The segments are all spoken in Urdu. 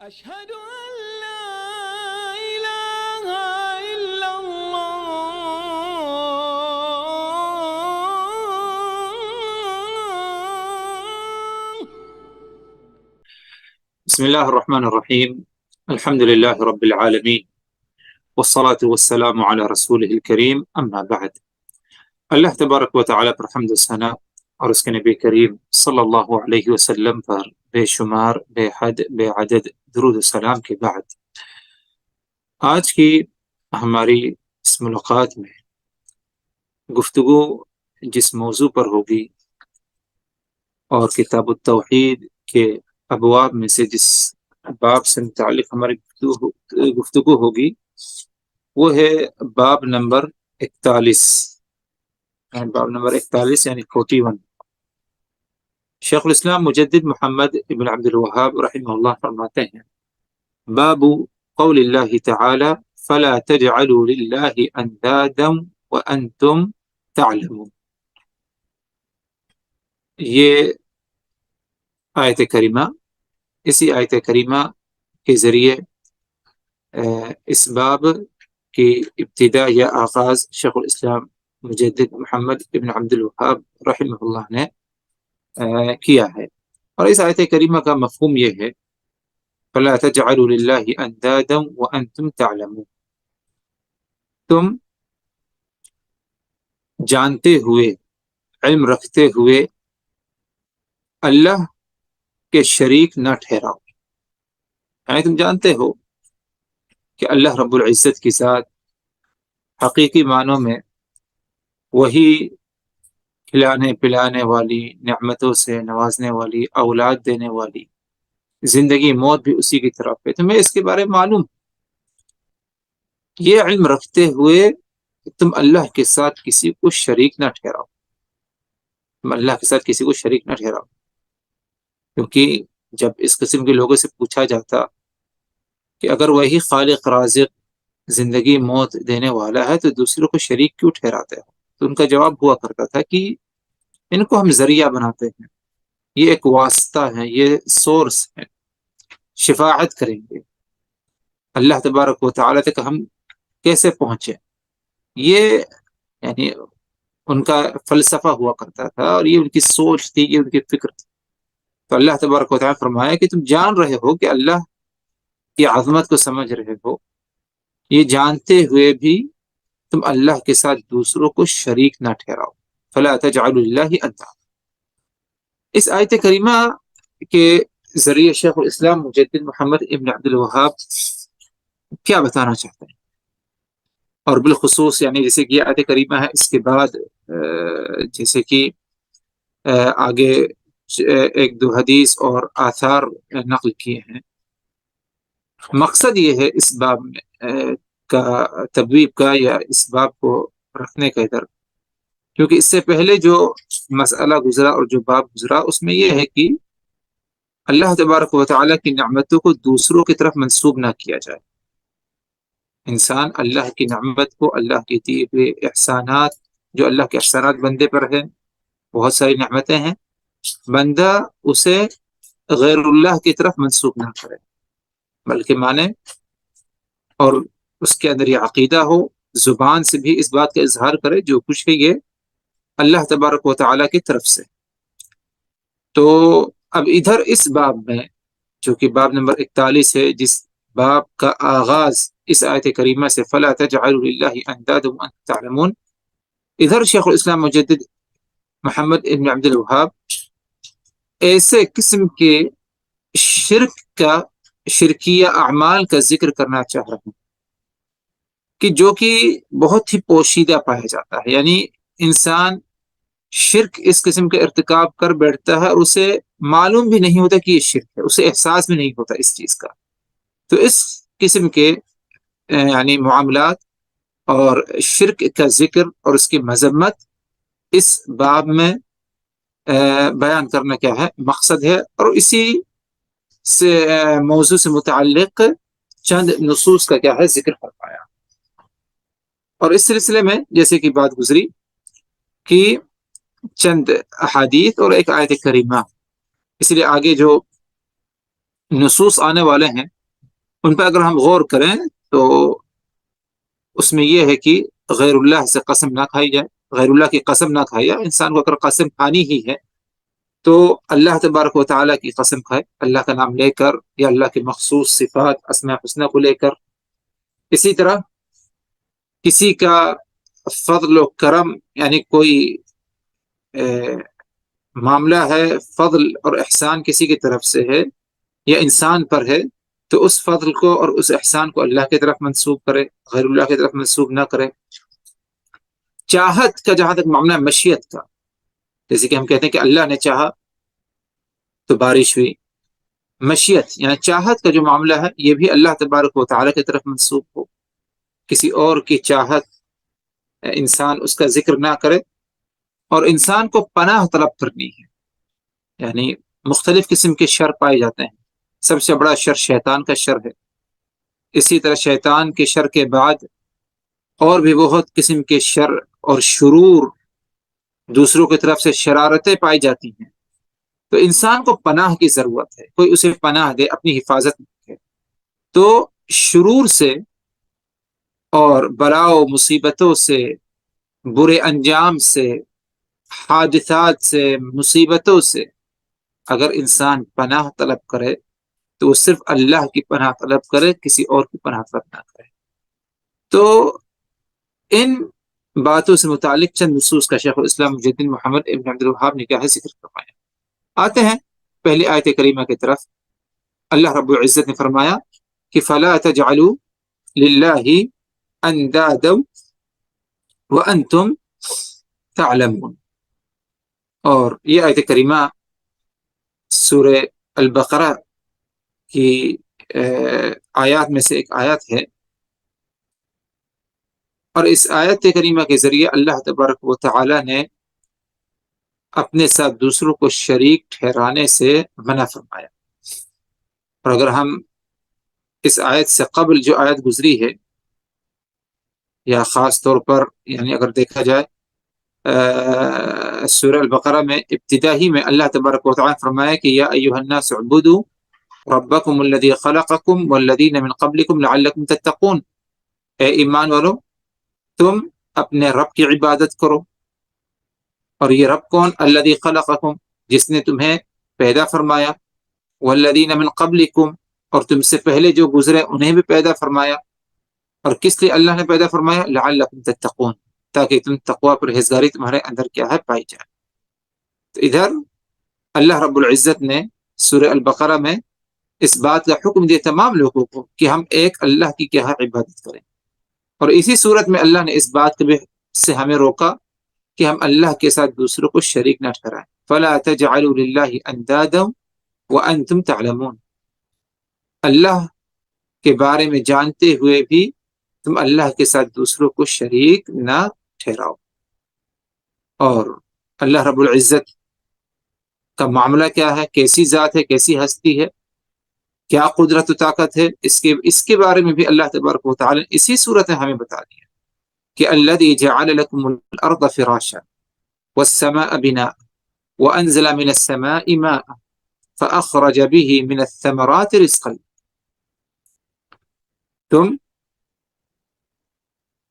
أشهد أن لا إله إلا الله. بسم الله الرحمن الرحيم. الحمد لله رب العالمين، والصلاة والسلام على رسوله الكريم، اما بعد. اللہ تبارک و تعالیٰ پر حمد و ثنا اور اس کے نبی کریم صلی اللہ علیہ وسلم پر بے شمار بے حد بے عدد درود و سلام کے بعد، آج کی ہماری اس ملاقات میں گفتگو جس موضوع پر ہوگی اور کتاب التوحید کے ابواب میں سے جس باب سے متعلق ہماری گفتگو ہوگی وہ ہے باب نمبر 41، باب نمبر 41 یعنی 41۔ شیخ الاسلام مجدد محمد ابن عبد الوہاب رحمہ اللہ فرماتے ہیں، باب قول اللہ تعالی فلا تجعلوا للہ اندادا وانتم تعلمون۔ یہ آیت کریمہ، اسی آیت کریمہ کے ذریعے اس باب کی ابتدا یا آغاز شیخ الاسلام مجدد محمد ابن عبد الوہاب رحمہ اللہ نے کیا ہے، اور اس آیت کریمہ کا مفہوم یہ ہے فَلَا تَجْعَلُوا لِلَّهِ أَنْدَادًا وَأَنْتُمْ تَعْلَمُونَ، تم جانتے ہوئے، علم رکھتے ہوئے اللہ کے شریک نہ ٹھہراؤ۔ یعنی تم جانتے ہو کہ اللہ رب العزت کی ذات حقیقی معنوں میں وہی کھلانے پلانے والی، نعمتوں سے نوازنے والی، اولاد دینے والی، زندگی موت بھی اسی کی طرف ہے، تمہیں اس کے بارے میں معلوم۔ یہ علم رکھتے ہوئے تم اللہ کے ساتھ کسی کو شریک نہ ٹھہراؤ، تم اللہ کے ساتھ کسی کو شریک نہ ٹھہراؤ، کیونکہ جب اس قسم کے لوگوں سے پوچھا جاتا کہ اگر وہی خالق رازق زندگی موت دینے والا ہے تو دوسروں کو شریک کیوں ٹھہراتے ہو، تو ان کا جواب ہوا کرتا تھا کہ ان کو ہم ذریعہ بناتے ہیں، یہ ایک واسطہ ہے، یہ سورس ہے، شفاعت کریں گے اللہ تبارک و تعالیٰ تک ہم کیسے پہنچے، یہ یعنی ان کا فلسفہ ہوا کرتا تھا، اور یہ ان کی سوچ تھی، یہ ان کی فکر تھی۔ تو اللہ تبارک و تعالیٰ فرمایا کہ تم جان رہے ہو کہ اللہ کی عظمت کو سمجھ رہے ہو، یہ جانتے ہوئے بھی تم اللہ کے ساتھ دوسروں کو شریک نہ ٹھہراؤ، فلا تجعلوا للہ اندادا۔ اس آیت کریمہ کے ذریعے شیخ الاسلام مجدد محمد ابن عبد الوہاب کیا بتانا چاہتے ہیں، اور بالخصوص یعنی جیسے کہ آیت کریمہ ہے، اس کے بعد جیسے کہ آگے ایک دو حدیث اور آثار نقل کیے ہیں۔ مقصد یہ ہے اس باب میں کا تبویب کا یا اس باب کو رکھنے کا ادھر، کیونکہ اس سے پہلے جو مسئلہ گزرا اور جو باب گزرا اس میں یہ ہے کہ اللہ تبارک و تعالیٰ کی نعمتوں کو دوسروں کی طرف منسوب نہ کیا جائے۔ انسان اللہ کی نعمت کو، اللہ کے دیے ہوئے احسانات، جو اللہ کے احسانات بندے پر ہیں، بہت ساری نعمتیں ہیں، بندہ اسے غیر اللہ کی طرف منسوب نہ کرے، بلکہ مانے اور اس کے اندر یہ عقیدہ ہو، زبان سے بھی اس بات کا اظہار کرے جو کچھ ہے یہ اللہ تبارک و تعالیٰ کی طرف سے۔ تو اب ادھر اس باب میں جو کہ باب نمبر 41 ہے، جس باب کا آغاز اس آیت کریمہ سے فلا تجعلوا للہ اندادا وانتم تعلمون، ادھر شیخ الاسلام مجدد محمد ابن عبد الوہاب ایسے قسم کے شرکیہ اعمال کا ذکر کرنا چاہ رہے ہیں کہ جو کہ بہت ہی پوشیدہ پایا جاتا ہے، یعنی انسان شرک اس قسم کے ارتکاب کر بیٹھتا ہے اور اسے معلوم بھی نہیں ہوتا کہ یہ شرک ہے، اسے احساس بھی نہیں ہوتا اس چیز کا۔ تو اس قسم کے یعنی معاملات اور شرک کا ذکر اور اس کی مذمت اس باب میں بیان کرنا کیا ہے، مقصد ہے، اور اسی سے موضوع سے متعلق چند نصوص کا کیا ہے ذکر فرمایا۔ اور اس سلسلے میں جیسے کہ بات گزری کہ چند احادیث اور ایک آیت کریمہ، اس لیے آگے جو نصوص آنے والے ہیں ان پہ اگر ہم غور کریں تو اس میں یہ ہے کہ غیر اللہ سے قسم نہ کھائی جائے، غیر اللہ کی قسم نہ کھائی جائے۔ انسان کو اگر قسم کھانی ہی ہے تو اللہ تبارک و تعالیٰ کی قسم کھائے، اللہ کا نام لے کر یا اللہ کی مخصوص صفات اسماء حسنہ کو لے کر۔ اسی طرح کسی کا فضل و کرم، یعنی کوئی معاملہ ہے فضل اور احسان کسی کی طرف سے ہے یا انسان پر ہے، تو اس فضل کو اور اس احسان کو اللہ کی طرف منسوب کرے، غیر اللہ کی طرف منسوب نہ کرے۔ چاہت کا جہاں تک معاملہ ہے مشیت کا، جیسے کہ ہم کہتے ہیں کہ اللہ نے چاہا تو بارش ہوئی، مشیت یعنی چاہت کا جو معاملہ ہے یہ بھی اللہ تبارک و تعالیٰ کی طرف منسوب ہو، کسی اور کی چاہت انسان اس کا ذکر نہ کرے۔ اور انسان کو پناہ طلب کرنی ہے، یعنی مختلف قسم کے شر پائے جاتے ہیں، سب سے بڑا شر شیطان کا شر ہے، اسی طرح شیطان کے شر کے بعد اور بھی بہت قسم کے شر اور شرور دوسروں کی طرف سے شرارتیں پائی جاتی ہیں، تو انسان کو پناہ کی ضرورت ہے، کوئی اسے پناہ دے، اپنی حفاظت رکھے۔ تو شرور سے اور بلا و مصیبتوں سے، برے انجام سے، حادثات سے، مصیبتوں سے اگر انسان پناہ طلب کرے تو وہ صرف اللہ کی پناہ طلب کرے، کسی اور کی پناہ طلب نہ کرے۔ تو ان باتوں سے متعلق چند نصوص کا شیخ الاسلام مجد الدین محمد ابن عبد الوہاب نے کیا ہے ذکر فرمایا۔ آتے ہیں پہلی آیت کریمہ کی طرف۔ اللہ رب العزت نے فرمایا کہ فَلَا تَجْعَلُوا لِلَّهِ أَنْدَادًا وَأَنْتُمْ تَعْلَمُونَ۔ اور یہ آیت کریمہ سورہ البقرہ کی آیات میں سے ایک آیت ہے، اور اس آیت کریمہ کے ذریعے اللہ تبارک و تعالی نے اپنے ساتھ دوسروں کو شریک ٹھہرانے سے منع فرمایا۔ اور اگر ہم اس آیت سے قبل جو آیت گزری ہے، یا خاص طور پر یعنی اگر دیکھا جائے سورہ البقرہ میں ابتدا ہی میں اللہ تبارک و تعالی فرمایا کہ یا ایھا الناس اعبدوا ربکم الذی خلقکم والذین من قبلکم لعلکم تتقون، اے ایمان والو تم اپنے رب کی عبادت کرو۔ اور یہ رب کون؟ الذی خلقکم، جس نے تمہیں پیدا فرمایا، والذین من قبلکم، اور تم سے پہلے جو گزرے انہیں بھی پیدا فرمایا۔ اور کس لیے اللہ نے پیدا فرمایا؟ لعلکم تتقون، تاکہ تم تقوی پرہیزگاری تمہارے اندر کیا ہے پائی جائے۔ تو ادھر اللہ رب العزت نے سورہ البقرہ میں اس بات کا حکم دیا تمام لوگوں کو کہ ہم ایک اللہ کی کیا ہے عبادت کریں، اور اسی صورت میں اللہ نے اس بات سے ہمیں روکا کہ ہم اللہ کے ساتھ دوسروں کو شریک نہ ٹھہرائیں۔ فَلَا تَجْعَلُوا لِلَّهِ أَنْدَادًا وَأَنْتُمْ تَعْلَمُونَ، اللہ کے بارے میں جانتے ہوئے بھی تم اللہ کے ساتھ دوسروں کو شریک نہ ٹھہراؤ۔ اور اللہ رب العزت کا معاملہ کیا ہے، کیسی ذات ہے، کیسی ہستی ہے، کیا قدرت و طاقت ہے، اس کے بارے میں بھی اللہ تبارک و تعالی اسی صورت میں ہمیں بتا دیا کہ الذی جعل لکم الارض فراشا والسماء بناء وانزل من السماء ماء فاخرج به من الثمرات رزقا۔ تم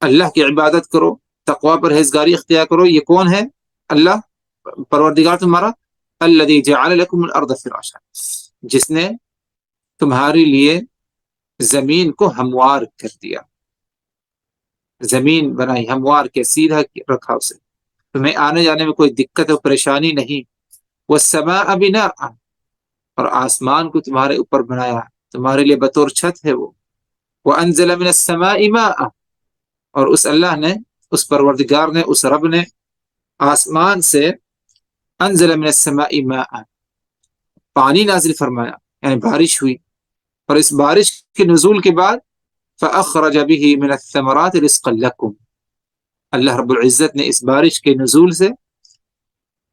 اللہ کی عبادت کرو، تقوی پرہیزگاری اختیار کرو۔ یہ کون ہے؟ اللہ پروردگار تمہارا، الذی جعل لکم الارض فراشا، جس نے تمہارے لیے زمین کو ہموار کر دیا، زمین بنائی ہموار کے، سیدھا رکھا اسے، تمہیں آنے جانے میں کوئی دقت و پریشانی نہیں۔ والسماء بناء، اور آسمان کو تمہارے اوپر بنایا، تمہارے لیے بطور چھت ہے وہ۔ وانزل من السماء ماء، اور اس اللہ نے، اس پروردگار نے، اس رب نے آسمان سے انزل من السماء ماء، پانی نازل فرمایا، یعنی بارش ہوئی، اور اس بارش کے نزول کے بعد فأخرج به من الثمرات رزقا لكم، اللہ رب العزت نے اس بارش کے نزول سے،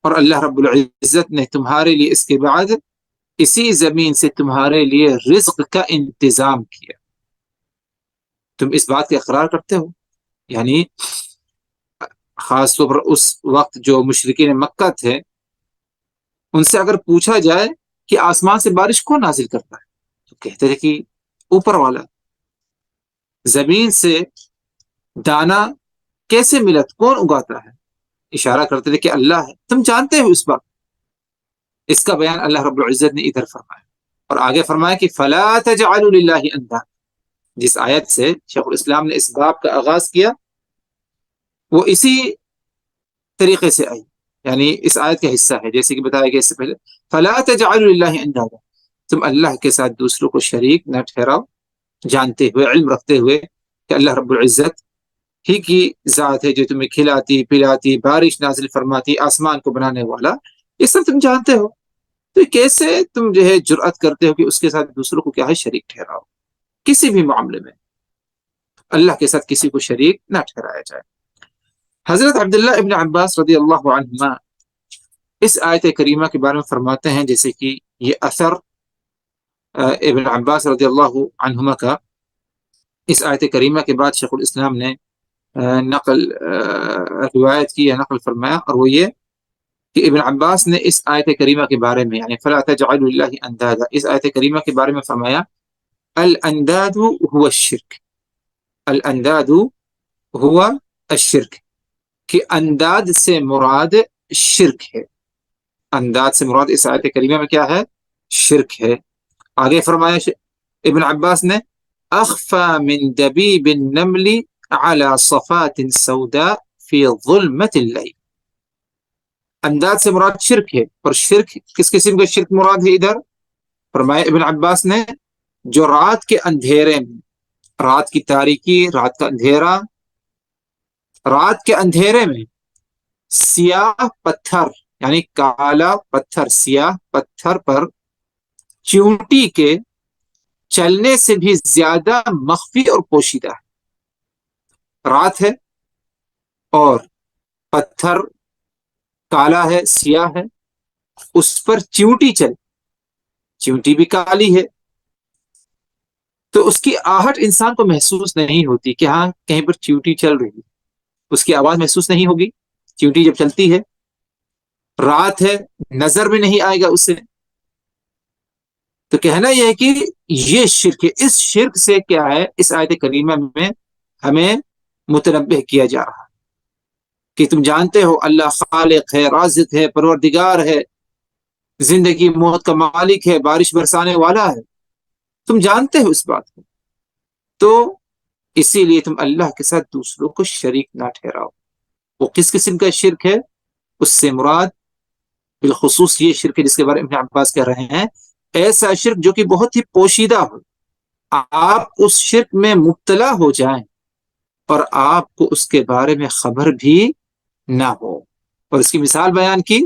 اور اللہ رب العزت نے تمہارے لیے اس کے بعد اسی زمین سے تمہارے لیے رزق کا انتظام کیا۔ تم اس بات کا اقرار کرتے ہو؟ یعنی خاص طور پر اس وقت جو مشرکین مکہ تھے، ان سے اگر پوچھا جائے کہ آسمان سے بارش کون نازل کرتا ہے، کہتے تھے کہ اوپر والا، زمین سے دانا کیسے ملا، کون اگاتا ہے؟ اشارہ کرتے تھے کہ اللہ ہے، تم جانتے ہو اس بات۔ اس کا بیان اللہ رب العزت نے ادھر فرمایا، اور آگے فرمایا کہ فلا تجعلوا للہ اندادا۔ جس آیت سے شیخ الاسلام نے اس باب کا آغاز کیا وہ اسی طریقے سے آئی، یعنی اس آیت کا حصہ ہے، جیسے کہ بتایا گیا اس سے پہلے، فلا تجعلوا للہ اندادا، تم اللہ کے ساتھ دوسروں کو شریک نہ ٹھہراؤ، جانتے ہوئے، علم رکھتے ہوئے کہ اللہ رب العزت ہی کی ذات ہے جو تمہیں کھلاتی پلاتی، بارش نازل فرماتی، آسمان کو بنانے والا، یہ سب تم جانتے ہو، تو کیسے تم جو ہے جرأت کرتے ہو کہ اس کے ساتھ دوسروں کو کیا ہے شریک ٹھہراؤ؟ کسی بھی معاملے میں اللہ کے ساتھ کسی کو شریک نہ ٹھہرایا جائے۔ حضرت عبداللہ ابن عباس رضی اللہ عنہما اس آیت کریمہ کے بارے میں فرماتے ہیں، جیسے کہ یہ اثر ابن عباس رضی اللہ عنہما کا اس آیت کریمہ کے بعد شیخ الاسلام نے روایت کی یا نقل فرمایا، اور وہ یہ کہ ابن عباس نے اس آیت کریمہ کے بارے میں، یعنی فلا تجعلوا للہ اندادا، اس آیت کریمہ کے بارے میں فرمایا الانداد هو الشرک، الانداد هو الشرک، کہ انداد سے مراد شرک ہے۔ انداد سے مراد اس آیت کریمہ میں کیا ہے؟ شرک ہے۔ آگے فرمایا ابن عباس نے اخفى من دبیب النمل على صفات سوداء في ظلمة الليل، انداز سے مراد شرک ہے، اور شرک کس قسم کا شرک مراد ہے ادھر؟ فرمایا ابن عباس نے جو رات کے اندھیرے میں، رات کی تاریکی، رات کا اندھیرا، رات کے اندھیرے میں سیاہ پتھر، یعنی کالا پتھر، سیاہ پتھر پر چیونٹی کے چلنے سے بھی زیادہ مخفی اور پوشیدہ ہے۔ رات ہے اور پتھر کالا ہے، سیاہ ہے، اس پر چیونٹی چل، چیونٹی بھی کالی ہے، تو اس کی آہٹ انسان کو محسوس نہیں ہوتی کہ ہاں کہیں پر چیونٹی چل رہی ہے، اس کی آواز محسوس نہیں ہوگی چیونٹی جب چلتی ہے۔ رات ہے، نظر میں نہیں آئے گا اسے، تو کہنا یہ ہے کہ یہ شرک ہے۔ اس شرک سے کیا ہے، اس آیت کریمہ میں ہمیں متنبہ کیا جا رہا ہے کہ تم جانتے ہو اللہ خالق ہے، رازق ہے، پروردگار ہے، زندگی موت کا مالک ہے، بارش برسانے والا ہے، تم جانتے ہو اس بات کو، تو اسی لیے تم اللہ کے ساتھ دوسروں کو شریک نہ ٹھہراؤ۔ وہ کس قسم کا شرک ہے؟ اس سے مراد بالخصوص یہ شرک ہے جس کے بارے میں ابن عباس کہہ رہے ہیں، ایسا شرک جو کہ بہت ہی پوشیدہ ہو، آپ اس شرک میں مبتلا ہو جائیں اور آپ کو اس کے بارے میں خبر بھی نہ ہو۔ اور اس کی مثال بیان کی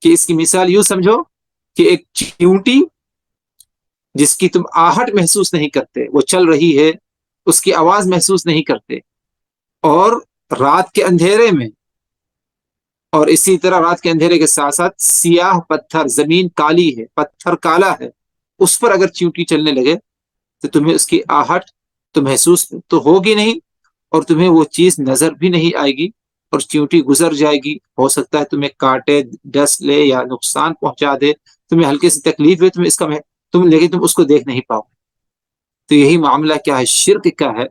کہ اس کی مثال یوں سمجھو کہ ایک چیونٹی جس کی تم آہٹ محسوس نہیں کرتے، وہ چل رہی ہے، اس کی آواز محسوس نہیں کرتے، اور رات کے اندھیرے میں، اور اسی طرح رات کے اندھیرے کے ساتھ ساتھ سیاہ پتھر، زمین کالی ہے، پتھر کالا ہے، اس پر اگر چیونٹی چلنے لگے تو تمہیں اس کی آہٹ تو محسوس تو ہوگی نہیں، اور تمہیں وہ چیز نظر بھی نہیں آئے گی، اور چیونٹی گزر جائے گی، ہو سکتا ہے تمہیں کاٹے، ڈس لے یا نقصان پہنچا دے، تمہیں ہلکے سے تکلیف ہے، تمہیں اس کا لیکن تم اس کو دیکھ نہیں پاؤ۔ تو یہی معاملہ کیا ہے، شرک کا ہے،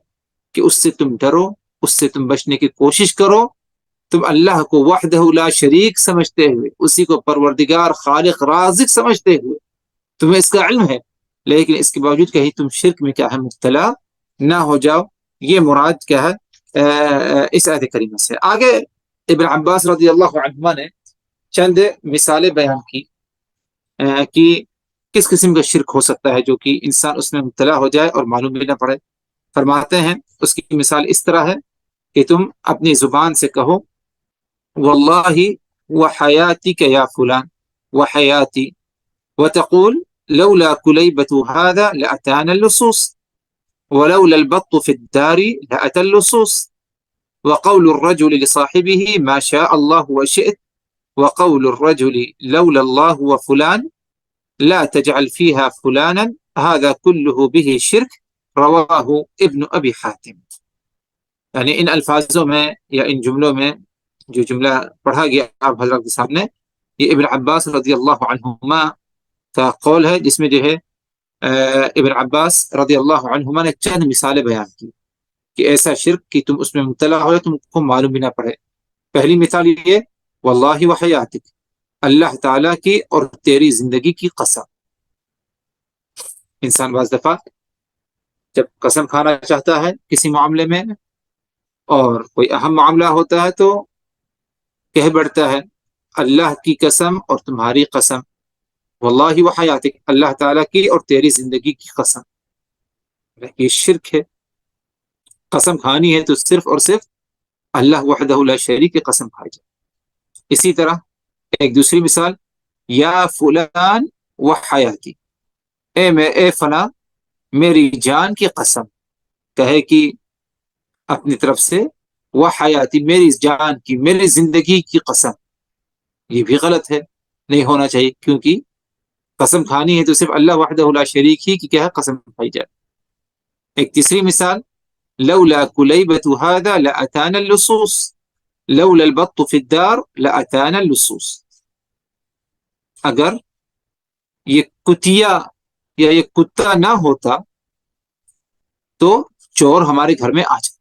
کہ اس سے تم ڈرو، اس سے تم بچنے کی کوشش کرو، تم اللہ کو وحدہ لا شریک سمجھتے ہوئے، اسی کو پروردگار خالق رازق سمجھتے ہوئے، تمہیں اس کا علم ہے، لیکن اس کے باوجود کہیں تم شرک میں کیا ہے مبتلا نہ ہو جاؤ۔ یہ مراد کیا ہے اس آیت کریمہ سے۔ آگے ابن عباس رضی اللہ عنہما نے چند مثالیں بیان کی کہ کس قسم کا شرک ہو سکتا ہے جو کہ انسان اس میں مبتلا ہو جائے اور معلوم بھی نہ پڑے۔ فرماتے ہیں اس کی مثال اس طرح ہے کہ تم اپنی زبان سے کہو واللہ وحیاتک یا فلان وحیاتی، وتقول لولا کلیبۃ هذا لأتانا اللصوص ولولا البط في الدار لأتى اللصوص، وقول الرجل لصاحبه ما شاء الله وشئت، وقول الرجل لولا الله وفلان لا تجعل فيها فلانا، هذا كله به شرك، رواہ ابن ابی حاتم۔ یعنی ان الفاظوں میں یا ان جملوں میں جو جملہ پڑھا گیا آپ حضرت کے سامنے، یہ ابن عباس رضی اللہ عنہما کا قول ہے، جس میں جو ہے ابن عباس رضی اللہ عنہما نے چند مثالیں بیان کی کہ ایسا شرک کہ تم اس میں مبتلا ہو تم کو معلوم بھی نہ پڑے. پہلی مثال یہ واللہ وحیاتک، اللہ تعالیٰ کی اور تیری زندگی کی قسم. انسان بعض دفعہ جب قسم کھانا چاہتا ہے کسی معاملے میں اور کوئی اہم معاملہ ہوتا ہے تو کہہ بیٹھتا ہے اللہ کی قسم اور تمہاری قسم، واللہ وحیاتک، اللہ تعالیٰ کی اور تیری زندگی کی قسم. یہ شرک ہے. قسم کھانی ہے تو صرف اور صرف اللہ وحدہ لا شریک کی قسم کھائی جائے. اسی طرح ایک دوسری مثال، یا فلان وحیاتی، اے فلاں میری جان کی قسم، کہے کہ اپنی طرف سے وحیاتی، میری جان کی، میری زندگی کی قسم. یہ بھی غلط ہے، نہیں ہونا چاہیے، کیونکہ قسم کھانی ہے تو صرف اللہ وحدہ لا شریک ہی کی کیا ہے قسم کھائی جائے. ایک تیسری مثال، لولا کلیبۃ هذا لاتانا اللصوص لولا البط في الدار لاتانا اللصوص. اگر یہ کتیا یا یہ کتا نہ ہوتا تو چور ہمارے گھر میں آ جائے.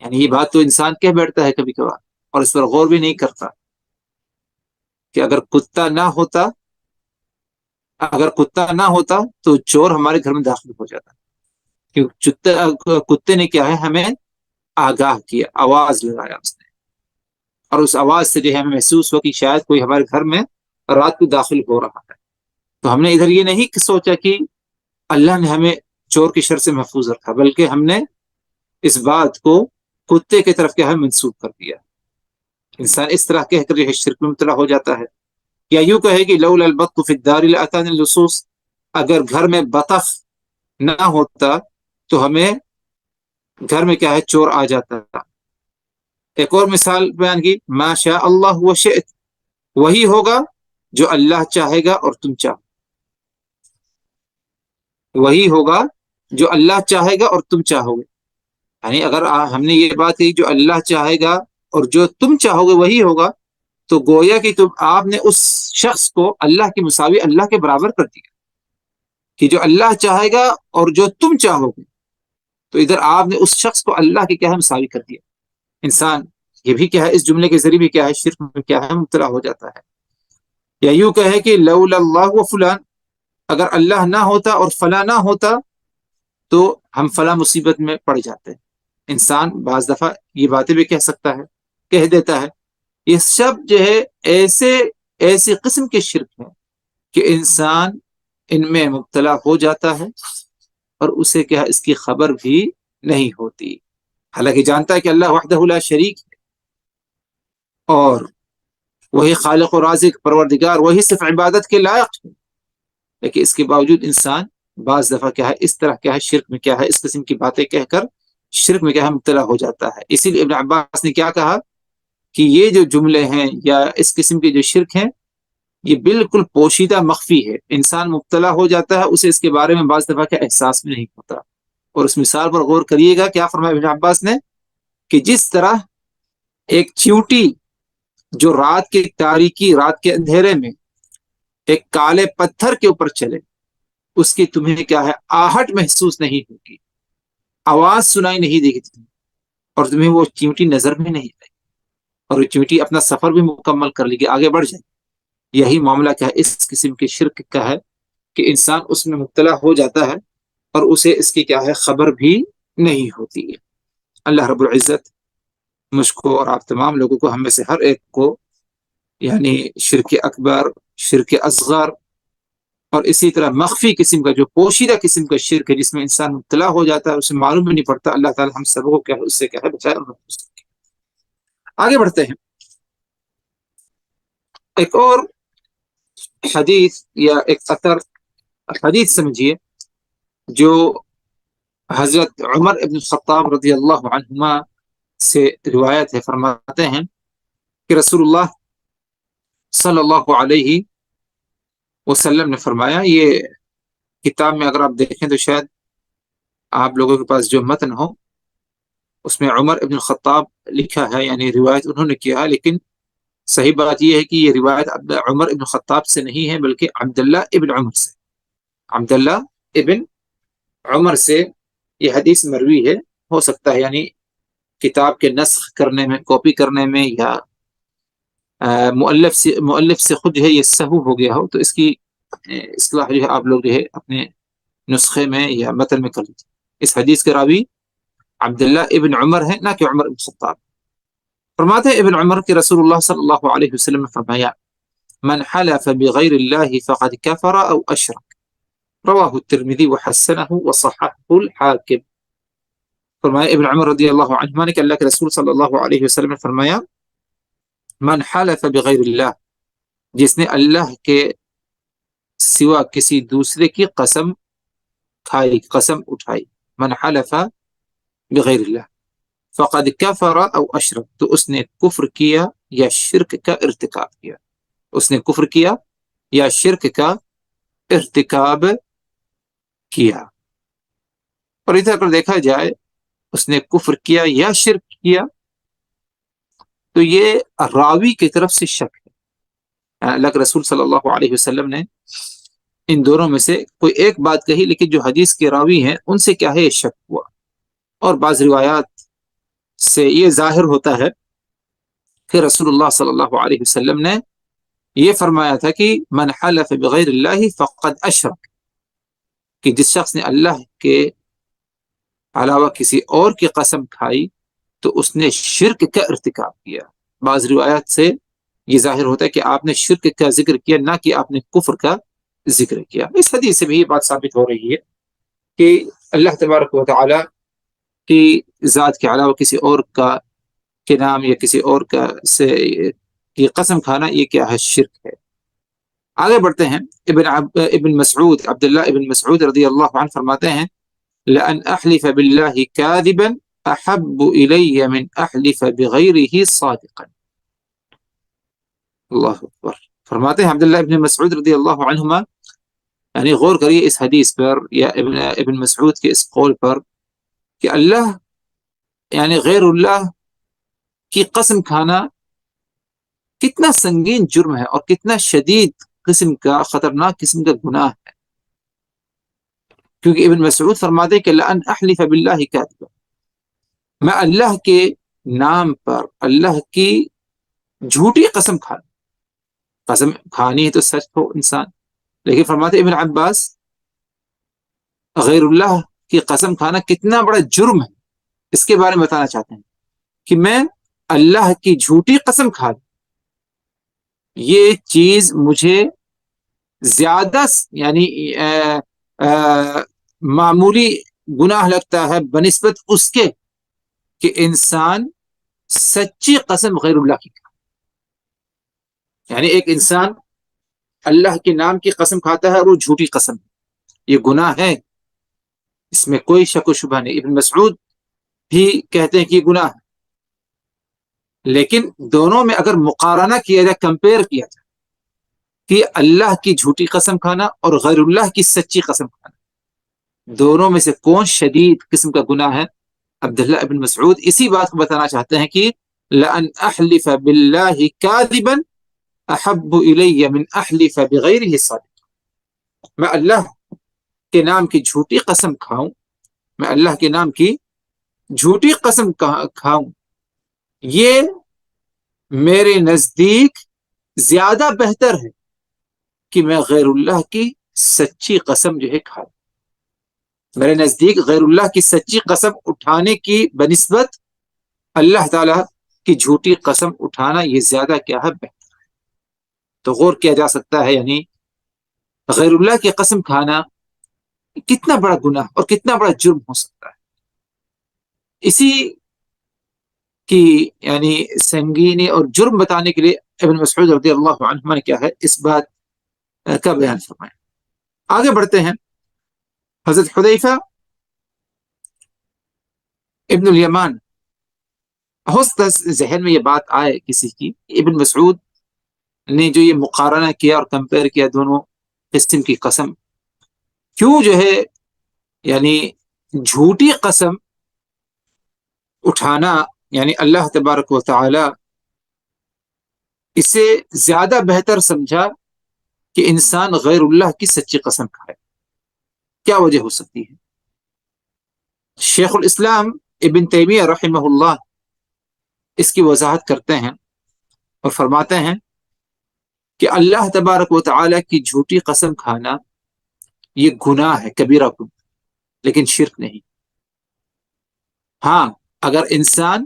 یعنی یہ بات تو انسان کہہ بیٹھتا ہے کبھی کبھار اور اس پر غور بھی نہیں کرتا کہ اگر کتا نہ ہوتا تو چور ہمارے گھر میں داخل ہو جاتا. کیونکہ کتے نے کیا ہے ہمیں آگاہ کیا، آواز لگایا اس نے، اور اس آواز سے جو ہے ہمیں محسوس ہو کہ شاید کوئی ہمارے گھر میں رات کو داخل ہو رہا ہے. تو ہم نے ادھر یہ نہیں سوچا کہ اللہ نے ہمیں چور کی شر سے محفوظ رکھا، بلکہ ہم نے اس بات کو کتے کی طرف کیا ہے منسوب کر دیا. انسان اس طرح کہہ کر جو ہے شرک میں مبتلا ہو جاتا ہے. یا یوں کہے کہ لولا البط فی الدار لاتانا اللصوص، اگر گھر میں بطخ نہ ہوتا تو ہمیں گھر میں کیا ہے چور آ جاتا تھا. ایک اور مثال بیان کی، ما شاء اللہ وشئت، وہی ہوگا جو اللہ چاہے گا اور تم چاہو. وہی ہوگا جو اللہ چاہے گا اور تم چاہو گے. یعنی اگر ہم نے یہ بات کہی جو اللہ چاہے گا اور جو تم چاہو گے وہی ہوگا، تو گویا کہ آپ نے اس شخص کو اللہ کے مساوی، اللہ کے برابر کر دیا کہ جو اللہ چاہے گا اور جو تم چاہو گے، تو ادھر آپ نے اس شخص کو اللہ کے کیا ہے مساوی کر دیا. انسان یہ بھی کیا ہے اس جملے کے ذریعے بھی کیا ہے شرک میں کیا ہے مبتلا ہو جاتا ہے. یا یوں کہے کہ لولا اللہ و فلان، اگر اللہ نہ ہوتا اور فلاں نہ ہوتا تو ہم فلاں مصیبت میں پڑ جاتے. انسان بعض دفعہ یہ باتیں بھی کہہ سکتا ہے، کہہ دیتا ہے. یہ سب جو ہے ایسی قسم کے شرک ہیں کہ انسان ان میں مبتلا ہو جاتا ہے اور اسے کیا اس کی خبر بھی نہیں ہوتی، حالانکہ جانتا ہے کہ اللہ وحدہ لا شریک ہے اور وہی خالق و رازق پروردگار، وہی صرف عبادت کے لائق ہے. لیکن اس کے باوجود انسان بعض دفعہ کیا ہے اس طرح کیا ہے شرک میں کیا ہے اس قسم کی باتیں کہہ کر شرک میں کیا ہے مبتلا ہو جاتا ہے. اسی لیے ابن عباس نے کیا کہا کہ یہ جو جملے ہیں یا اس قسم کے جو شرک ہیں یہ بالکل پوشیدہ مخفی ہے. انسان مبتلا ہو جاتا ہے، اسے اس کے بارے میں بعض دفعہ کا احساس بھی نہیں ہوتا. اور اس مثال پر غور کریے گا، کیا فرمایا ابن عباس نے کہ جس طرح ایک چیونٹی جو رات کی تاریکی، رات کے اندھیرے میں ایک کالے پتھر کے اوپر چلے، اس کی تمہیں کیا ہے آہٹ محسوس نہیں ہوگی، آواز سنائی نہیں دے گی، اور تمہیں وہ چیونٹی نظر بھی نہیں آئے، اور وہ چیونٹی اپنا سفر بھی مکمل کر لے گی، آگے بڑھ جائے. یہی معاملہ کیا ہے اس قسم کے شرک کا ہے کہ انسان اس میں مبتلا ہو جاتا ہے اور اسے اس کی کیا ہے خبر بھی نہیں ہوتی ہے. اللہ رب العزت مجھ کو اور آپ تمام لوگوں کو، ہم میں سے ہر ایک کو، یعنی شرک اکبر، شرک اصغر اور اسی طرح مخفی قسم کا جو پوشیدہ قسم کا شرک ہے جس میں انسان مبتلا ہو جاتا ہے اسے معلوم بھی نہیں پڑتا، اللہ تعالی ہم سب کو کیا ہے اس سے کیا ہے بچائے اور محفوظ رکھے. آگے بڑھتے ہیں. ایک اور حدیث یا ایک اثر، حدیث سمجھیے، جو حضرت عمر ابن الخطاب رضی اللہ عنہما سے روایت ہے. فرماتے ہیں کہ رسول اللہ صلی اللہ علیہ وسلم نے فرمایا، یہ کتاب میں اگر آپ دیکھیں تو شاید آپ لوگوں کے پاس جو متن ہو اس میں عمر ابن الخطاب لکھا ہے، یعنی روایت انہوں نے کیا ہے، لیکن صحیح بات یہ ہے کہ یہ روایت عمر ابن الخطاب سے نہیں ہے بلکہ عبداللہ ابن عمر سے. عبداللہ ابن عمر سے یہ حدیث مروی ہے. ہو سکتا ہے یعنی کتاب کے نسخ کرنے میں، کاپی کرنے میں، یا مؤلف سے خود جو ہے یہ سہو ہو گیا ہو، تو اس کی اصلاح جو ہے آپ لوگ جو ہے اپنے نسخے میں یا متن میں کر لیجیے. اس حدیث کے راوی عبداللہ ابن عمر ہے، نہ کہ عمر بن خطاب. فرماتے ہیں ابن عمر کہ رسول اللہ صلی اللہ علیہ وسلم نے فرمایا من حلف بغیر اللہ فقد کفر او اشرک، رواہ الترمذی وحسنہ وصححہ الحاکم. فرمایا ابن عمر رضی اللہ عنہما نے کہ اللہ کے رسول صلی اللہ علیہ وسلم نے فرمایا من حلف بغیر اللہ، جس نے اللہ کے سوا کسی دوسرے کی قسم کھائی، قسم اٹھائی، من حلف بغیر اللہ فقد کفر او اشرک، تو اس نے کفر کیا یا شرک کا ارتکاب کیا. اس نے کفر کیا یا شرک کا ارتکاب کیا. اور ادھر اگر دیکھا جائے اس نے کفر کیا یا شرک کیا تو یہ راوی کی طرف سے شک ہے. اللہ کے رسول صلی اللہ علیہ وسلم نے ان دونوں میں سے کوئی ایک بات کہی، لیکن جو حدیث کے راوی ہیں ان سے کیا ہے یہ شک ہوا. اور بعض روایات سے یہ ظاہر ہوتا ہے کہ رسول اللہ صلی اللہ علیہ وسلم نے یہ فرمایا تھا کہ من حلف بغیر اللہ فقد اشرک، کہ جس شخص نے اللہ کے علاوہ کسی اور کی قسم کھائی تو اس نے شرک کا ارتکاب کیا. بعض روایات سے یہ ظاہر ہوتا ہے کہ آپ نے شرک کا ذکر کیا، نہ کہ آپ نے کفر کا ذکر کیا. اس حدیث سے بھی یہ بات ثابت ہو رہی ہے کہ اللہ تبارک و تعالی کی ذات کے علاوہ کسی اور کا کے نام یا کسی اور کا سے کی قسم کھانا یہ کیا ہے؟ شرک ہے. آگے بڑھتے ہیں. ابن مسعود، عبداللہ ابن مسعود رضی اللہ عنہ فرماتے ہیں لأن احلف باللہ کاذبا احب الی من احلف بغیرہ صادقا. اللہ اکبر. فرماتے ہیں عبداللہ ابن مسعود رضی اللہ عنہما، یعنی غور کریے اس حدیث پر یا ابن مسعود کے اس قول پر کہ اللہ یعنی غیر اللہ کی قسم کھانا کتنا سنگین جرم ہے اور کتنا شدید قسم کا، خطرناک قسم کا گناہ ہے. کیونکہ ابن مسعود فرماتے ہیں کہ لأن احلف باللہ کاذبا، میں اللہ کے نام پر اللہ کی جھوٹی قسم کھانا. قسم کھانی ہے تو سچ ہو انسان، لیکن فرماتے ابن عباس غیر اللہ کی قسم کھانا کتنا بڑا جرم ہے، اس کے بارے میں بتانا چاہتے ہیں کہ میں اللہ کی جھوٹی قسم کھا لوں، یہ چیز مجھے زیادہ یعنی معمولی گناہ لگتا ہے بنسبت اس کے کہ انسان سچی قسم غیر اللہ کی کھائے. یعنی ایک انسان اللہ کے نام کی قسم کھاتا ہے اور وہ جھوٹی قسم، یہ گناہ ہے، اس میں کوئی شک و شبہ نہیں. ابن مسعود بھی کہتے ہیں کہ یہ گناہ ہے، لیکن دونوں میں اگر مقارنہ کیا جائے، کمپیئر کیا جائے کہ اللہ کی جھوٹی قسم کھانا اور غیر اللہ کی سچی قسم کھانا، دونوں میں سے کون شدید قسم کا گناہ ہے؟ عبداللہ ابن مسعود اسی بات کو بتانا چاہتے ہیں کہ لأن احلف باللہ کاذبا احب الی من احلف بغیرہ صادقا، میں اللہ کے نام کی جھوٹی قسم کھاؤں، میں اللہ کے نام کی جھوٹی قسم کھاؤں، یہ میرے نزدیک زیادہ بہتر ہے کہ میں غیر اللہ کی سچی قسم جو ہے کھاؤں. میرے نزدیک غیر اللہ کی سچی قسم اٹھانے کی بنسبت اللہ تعالی کی جھوٹی قسم اٹھانا یہ زیادہ کیا ہے؟ بہتر ہے. تو غور کیا جا سکتا ہے یعنی غیر اللہ کی قسم کھانا کتنا بڑا گناہ اور کتنا بڑا جرم ہو سکتا ہے. اسی کی یعنی سنگینی اور جرم بتانے کے لیے ابن مسعود رضی اللہ عنہ نے کیا ہے اس بات کا بیان فرمایا. آگے بڑھتے ہیں. حضرت حذیفہ ابن الیمان، ہو سکتا ہے ذہن میں یہ بات آئے کسی کی، ابن مسعود نے جو یہ مقارنہ کیا اور کمپیئر کیا دونوں قسم کی قسم، کیوں جو ہے یعنی جھوٹی قسم اٹھانا یعنی اللہ تبارک و تعالی اسے زیادہ بہتر سمجھا کہ انسان غیر اللہ کی سچی قسم کھائے. کیا وجہ ہو سکتی ہے؟ شیخ الاسلام ابن تیمیہ رحمہ اللہ اس کی وضاحت کرتے ہیں اور فرماتے ہیں کہ اللہ تبارک و تعالی کی جھوٹی قسم کھانا یہ گناہ ہے، کبیرہ گناہ، لیکن شرک نہیں۔ ہاں، اگر انسان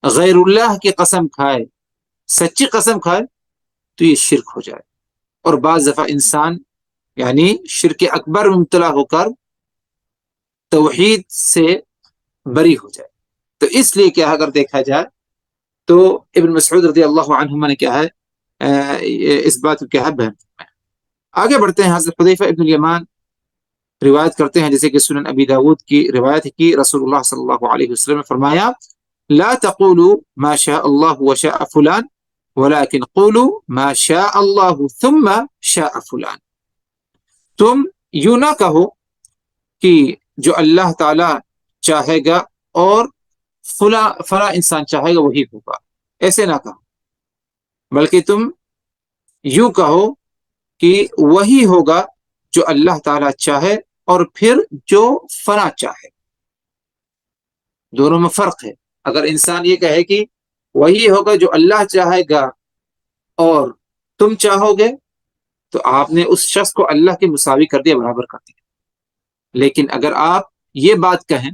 غیر اللہ کی قسم کھائے، سچی قسم کھائے، تو یہ شرک ہو جائے، اور بعض دفعہ انسان یعنی شرک اکبر میں مبتلا ہو کر توحید سے بری ہو جائے۔ تو اس لیے کیا اگر دیکھا جائے تو ابن مسعود رضی اللہ عنہما نے کیا ہے اس بات کو کیا ہے بیان فرمایا۔ آگے بڑھتے ہیں، حضرت حذیفہ ابن الیمان روایت کرتے ہیں، جیسے کہ سنن ابی داود کی روایت کی، رسول اللہ صلی اللہ علیہ وسلم نے فرمایا لا تقولوا ما شاء اللہ وشاء فلان ولكن قولوا ما شاء اللہ ثم شاء فلان۔ تم یوں نہ کہو کہ جو اللہ تعالی چاہے گا اور فلاں انسان چاہے گا وہی ہوگا، ایسے نہ کہو، بلکہ تم یوں کہو کہ وہی ہوگا جو اللہ تعالی چاہے اور پھر جو فلاں چاہے۔ دونوں میں فرق ہے۔ اگر انسان یہ کہے کہ وہی ہوگا جو اللہ چاہے گا اور تم چاہو گے، تو آپ نے اس شخص کو اللہ کے مساوی کر دیا، برابر کر دیا۔ لیکن اگر آپ یہ بات کہیں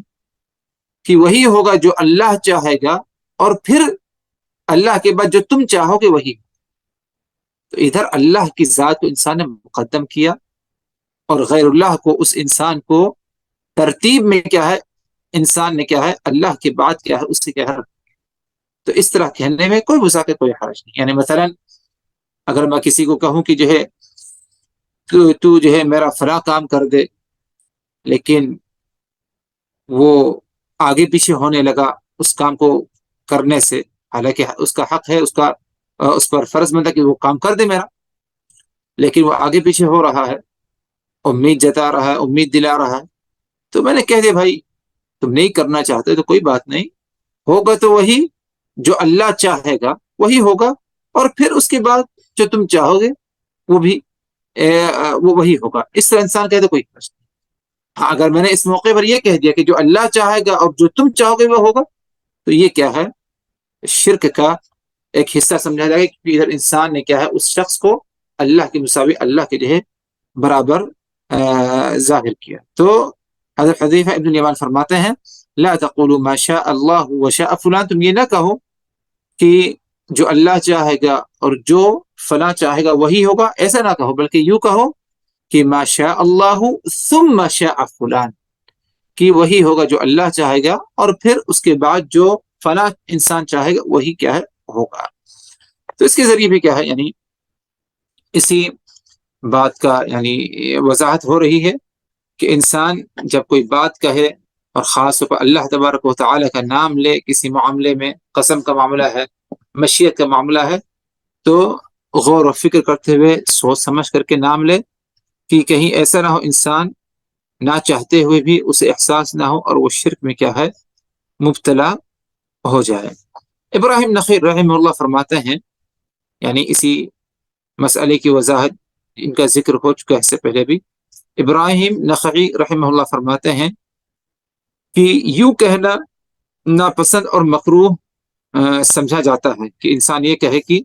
کہ وہی ہوگا جو اللہ چاہے گا اور پھر اللہ کے بعد جو تم چاہو گے وہی، تو ادھر اللہ کی ذات کو انسان نے مقدم کیا اور غیر اللہ کو، اس انسان کو ترتیب میں کیا ہے انسان نے کیا ہے اللہ کے بعد کیا ہے اس سے کیا ہے۔ تو اس طرح کہنے میں کوئی مساقے کوئی حرج نہیں۔ یعنی مثلا اگر میں کسی کو کہوں کہ جو ہے تو جو ہے میرا فلاں کام کر دے، لیکن وہ آگے پیچھے ہونے لگا اس کام کو کرنے سے، حالانکہ اس کا حق ہے، اس پر فرض بنتا کہ وہ کام کر دے میرا، لیکن وہ آگے پیچھے ہو رہا ہے، امید جتا رہا ہے، امید دلا رہا ہے، تو میں نے کہہ دیا بھائی تم نہیں کرنا چاہتے تو کوئی بات نہیں، ہوگا تو وہی جو اللہ چاہے گا وہی ہوگا، اور پھر اس کے بعد جو تم چاہو گے وہ بھی وہ وہی ہوگا۔ اس طرح انسان کہے تو کوئی فرق نہیں۔ ہاں، اگر میں نے اس موقع پر یہ کہہ دیا کہ جو اللہ چاہے گا اور جو تم چاہو گے وہ ہوگا، تو یہ کیا ہے شرک کا ایک حصہ سمجھا جائے گا، کہ ادھر انسان نے کیا ہے اس شخص کو اللہ کے مساوی، اللہ کے جو ہے برابر ظاہر کیا۔ تو حضرت حذیفہ ابن الیمان فرماتے ہیں لا تقولوا ما شاء اللہ وشاء فلان، تم یہ نہ کہو کہ جو اللہ چاہے گا اور جو فلاں چاہے گا وہی ہوگا، ایسا نہ کہو، بلکہ یوں کہو کہ ما شاء اللہ ثم شاء فلان، کہ وہی ہوگا جو اللہ چاہے گا اور پھر اس کے بعد جو فلاں انسان چاہے گا وہی کیا ہے ہوگا۔ تو اس کے ذریعے بھی کیا ہے یعنی اسی بات کا یعنی وضاحت ہو رہی ہے کہ انسان جب کوئی بات کہے اور خاص طور پر اللہ تبارک و تعالی کا نام لے کسی معاملے میں، قسم کا معاملہ ہے، مشیت کا معاملہ ہے، تو غور و فکر کرتے ہوئے سوچ سمجھ کر کے نام لے، کہ کہیں ایسا نہ ہو انسان نہ چاہتے ہوئے بھی اسے احساس نہ ہو اور وہ شرک میں کیا ہے مبتلا ہو جائے۔ ابراہیم نخعی رحمہ اللہ فرماتے ہیں، یعنی اسی مسئلے کی وضاحت ان کا ذکر ہو چکا ہے اس سے پہلے بھی، ابراہیم نخعی رحمہ اللہ فرماتے ہیں کہ یوں کہنا ناپسند اور مکروہ سمجھا جاتا ہے کہ انسان یہ کہے کہ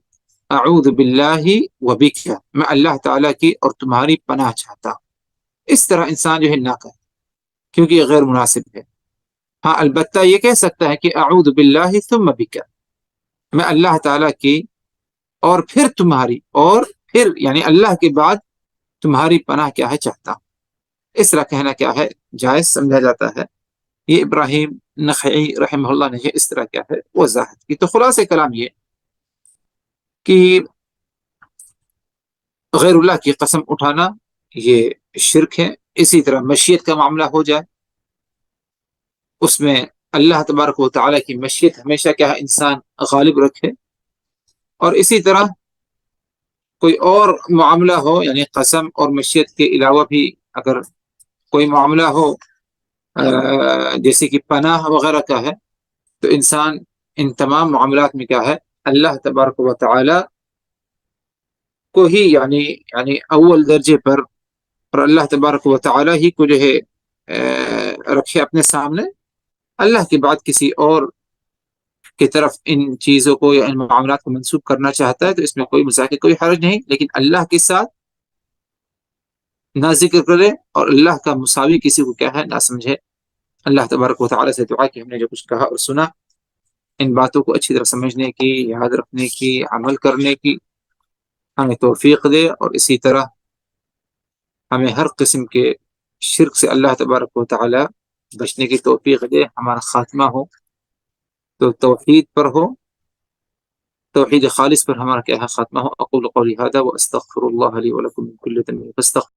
اعوذ باللہ و بک، میں اللہ تعالیٰ کی اور تمہاری پناہ چاہتا ہوں۔ اس طرح انسان جو ہے نہ کہے، کیونکہ یہ غیر مناسب ہے۔ ہاں، البتہ یہ کہہ سکتا ہے کہ اعوذ باللہ ثم بک، میں اللہ تعالیٰ کی اور پھر تمہاری، اور پھر یعنی اللہ کے بعد تمہاری پناہ کیا ہے چاہتا ہوں۔ اس طرح کہنا کیا ہے جائز سمجھا جاتا ہے۔ یہ ابراہیم نخعی رحمہ اللہ نے اس طرح کیا ہے وضاحت کی۔ تو خلاصہ کلام یہ کہ غیر اللہ کی قسم اٹھانا یہ شرک ہے۔ اسی طرح مشیت کا معاملہ ہو جائے، اس میں اللہ تبارک و تعالیٰ کی مشیت ہمیشہ کیا ہے انسان غالب رکھے، اور اسی طرح کوئی اور معاملہ ہو یعنی قسم اور مشیت کے علاوہ بھی اگر کوئی معاملہ ہو جیسے کہ پناہ وغیرہ کا ہے، تو انسان ان تمام معاملات میں کیا ہے اللہ تبارک و تعالی کو ہی یعنی اول درجے پر اور اللہ تبارک و تعالی ہی کو جو ہے رکھے اپنے سامنے، اللہ کے بعد کسی اور کی طرف ان چیزوں کو یا ان معاملات کو منسوخ کرنا چاہتا ہے تو اس میں کوئی مذاق کوئی حرج نہیں، لیکن اللہ کے ساتھ نہ ذکر کرے اور اللہ کا مساوی کسی کو کیا ہے نہ سمجھے۔ اللہ تبارک و تعالی سے دعا کہ ہم نے جو کچھ کہا اور سنا ان باتوں کو اچھی طرح سمجھنے کی، یاد رکھنے کی، عمل کرنے کی ہمیں توفیق دے، اور اسی طرح ہمیں ہر قسم کے شرک سے اللہ تبارک و تعالی بچنے کی توفیق دے، ہمارا خاتمہ ہو تو توحید پر ہو، توحید خالص پر ہمارا کیا ہے خاتمہ ہو۔ اقول قولی ھذا واستغفر اللہ لی ولکم من کل ذنب فاستغفروہ